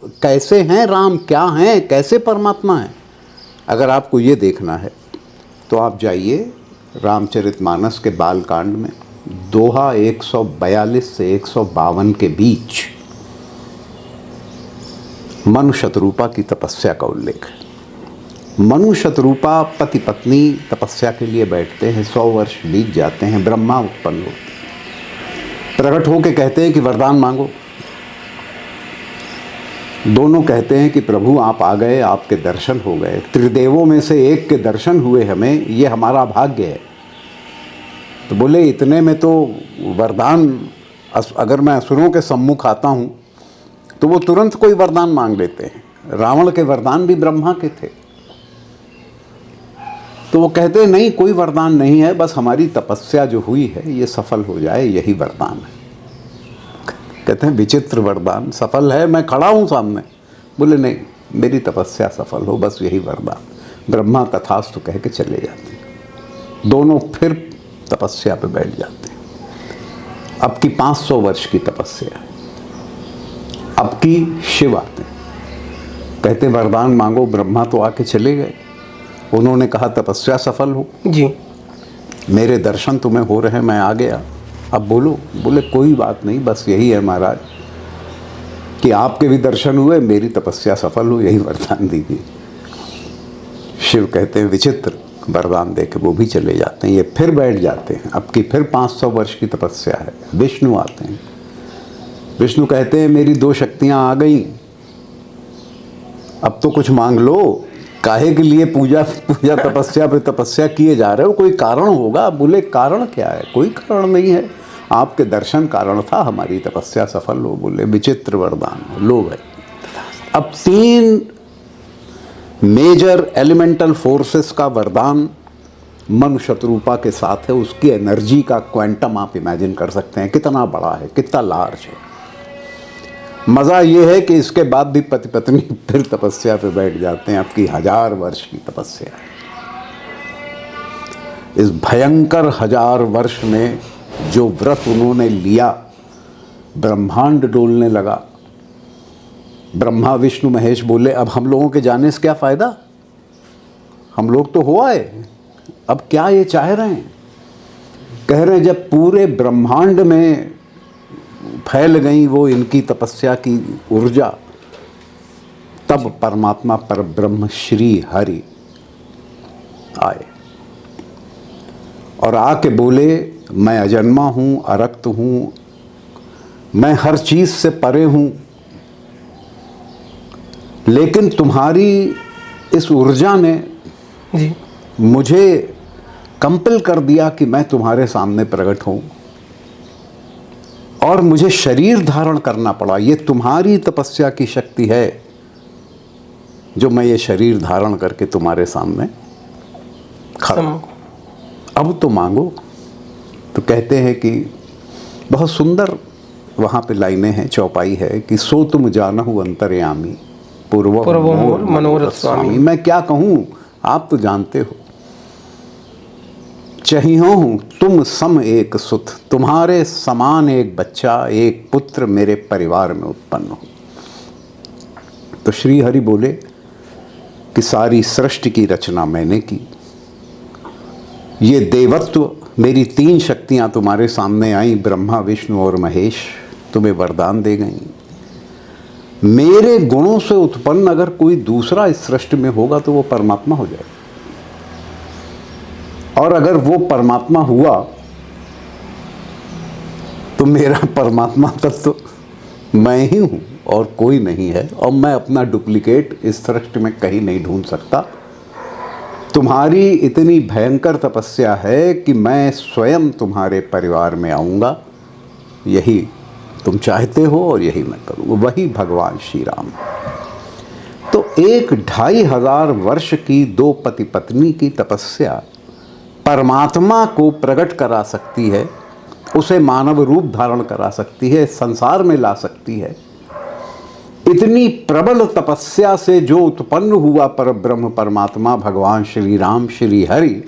कैसे हैं राम, क्या हैं, कैसे परमात्मा हैं। अगर आपको ये देखना है तो आप जाइए रामचरितमानस के बालकांड में दोहा 142 से 152 के बीच मनु शतरूपा की तपस्या का उल्लेख है। मनु शतरूपा पति पत्नी तपस्या के लिए बैठते हैं, 100 वर्ष बीत जाते हैं, ब्रह्मा उत्पन्न होते हैं, प्रकट होकर कहते हैं कि वरदान मांगो। दोनों कहते हैं कि प्रभु आप आ गए, आपके दर्शन हो गए, त्रिदेवों में से एक के दर्शन हुए हमें, ये हमारा भाग्य है। तो बोले इतने में तो वरदान, अगर मैं असुरों के सम्मुख आता हूँ तो वो तुरंत कोई वरदान मांग लेते हैं। रावण के वरदान भी ब्रह्मा के थे। तो वो कहते हैं नहीं, कोई वरदान नहीं है, बस हमारी तपस्या जो हुई है ये सफल हो जाए, यही वरदान है। कहते हैं विचित्र वरदान, सफल है, मैं खड़ा हूँ सामने। बोले नहीं, मेरी तपस्या सफल हो, बस यही वरदान। ब्रह्मा तथास्तु कह के चले जाते हैं। दोनों फिर तपस्या पे बैठ जाते हैं। अब की 500 वर्ष की तपस्या है। अब की शिव आते हैं, कहते वरदान मांगो। ब्रह्मा तो आके चले गए, उन्होंने कहा तपस्या सफल हो जी, मेरे दर्शन तुम्हें हो रहे हैं, मैं आ गया, अब बोलो। बोले कोई बात नहीं, बस यही है महाराज कि आपके भी दर्शन हुए, मेरी तपस्या सफल हो, यही वरदान दीजिए। शिव कहते हैं विचित्र, वरदान दे के वो भी चले जाते हैं। ये फिर बैठ जाते हैं। अब की फिर 500 वर्ष की तपस्या है। विष्णु आते हैं। विष्णु कहते हैं मेरी 2 शक्तियां आ गई, अब तो कुछ मांग लो। काहे के लिए पूजा तपस्या पे तपस्या किए जा रहे हो, कोई कारण होगा। बोले कारण क्या है, कोई कारण नहीं है, आपके दर्शन कारण था, हमारी तपस्या सफल हो। बोले विचित्र वरदान लो भाई। अब 3 मेजर एलिमेंटल फोर्सेस का वरदान मनु शतरूपा के साथ है। उसकी एनर्जी का क्वांटम आप इमेजिन कर सकते हैं कितना बड़ा है, कितना लार्ज है। मज़ा ये है कि इसके बाद भी पति पत्नी फिर तपस्या पे बैठ जाते हैं। अब की 1000 वर्ष की तपस्या। इस भयंकर 1000 वर्ष में जो व्रत उन्होंने लिया, ब्रह्मांड डोलने लगा। ब्रह्मा विष्णु महेश बोले अब हम लोगों के जाने से क्या फ़ायदा, हम लोग तो हो आए, अब क्या ये चाह रहे हैं। कह रहे हैं जब पूरे ब्रह्मांड में फैल गई वो इनकी तपस्या की ऊर्जा, तब परमात्मा परब्रह्म श्री हरि आए और आके बोले मैं अजन्मा हूँ, अरक्त हूँ, मैं हर चीज़ से परे हूँ, लेकिन तुम्हारी इस ऊर्जा ने जी मुझे कंपेल कर दिया कि मैं तुम्हारे सामने प्रकट हूँ और मुझे शरीर धारण करना पड़ा। ये तुम्हारी तपस्या की शक्ति है जो मैं ये शरीर धारण करके तुम्हारे सामने खड़ा हूं। अब तो मांगो। तो कहते हैं कि बहुत सुंदर वहाँ पे लाइनें हैं, चौपाई है कि सो तुम जानहु अंतर्यामी पूर्व मनोरथ स्वामी। मैं क्या कहूँ, आप तो जानते हो। चाहिए हूँ तुम सम एक सुत, तुम्हारे समान एक बच्चा, एक पुत्र मेरे परिवार में उत्पन्न हो। तो श्री हरि बोले कि सारी सृष्टि की रचना मैंने की, ये देवत्व, मेरी 3 शक्तियाँ तुम्हारे सामने आई, ब्रह्मा विष्णु और महेश, तुम्हें वरदान दे गई। मेरे गुणों से उत्पन्न अगर कोई दूसरा इस सृष्टि में होगा तो वो परमात्मा हो जाएगा, और अगर वो परमात्मा हुआ तो मेरा परमात्मा तत्व तो मैं ही हूँ और कोई नहीं है, और मैं अपना डुप्लीकेट इस सृष्टि में कहीं नहीं ढूंढ सकता। तुम्हारी इतनी भयंकर तपस्या है कि मैं स्वयं तुम्हारे परिवार में आऊँगा, यही तुम चाहते हो और यही मैं करूँगा। वही भगवान श्री राम। तो 1-2500 वर्ष की 2 पति पत्नी की तपस्या परमात्मा को प्रकट करा सकती है, उसे मानव रूप धारण करा सकती है, संसार में ला सकती है। इतनी प्रबल तपस्या से जो उत्पन्न हुआ परब्रह्म परमात्मा भगवान श्री राम श्री हरि,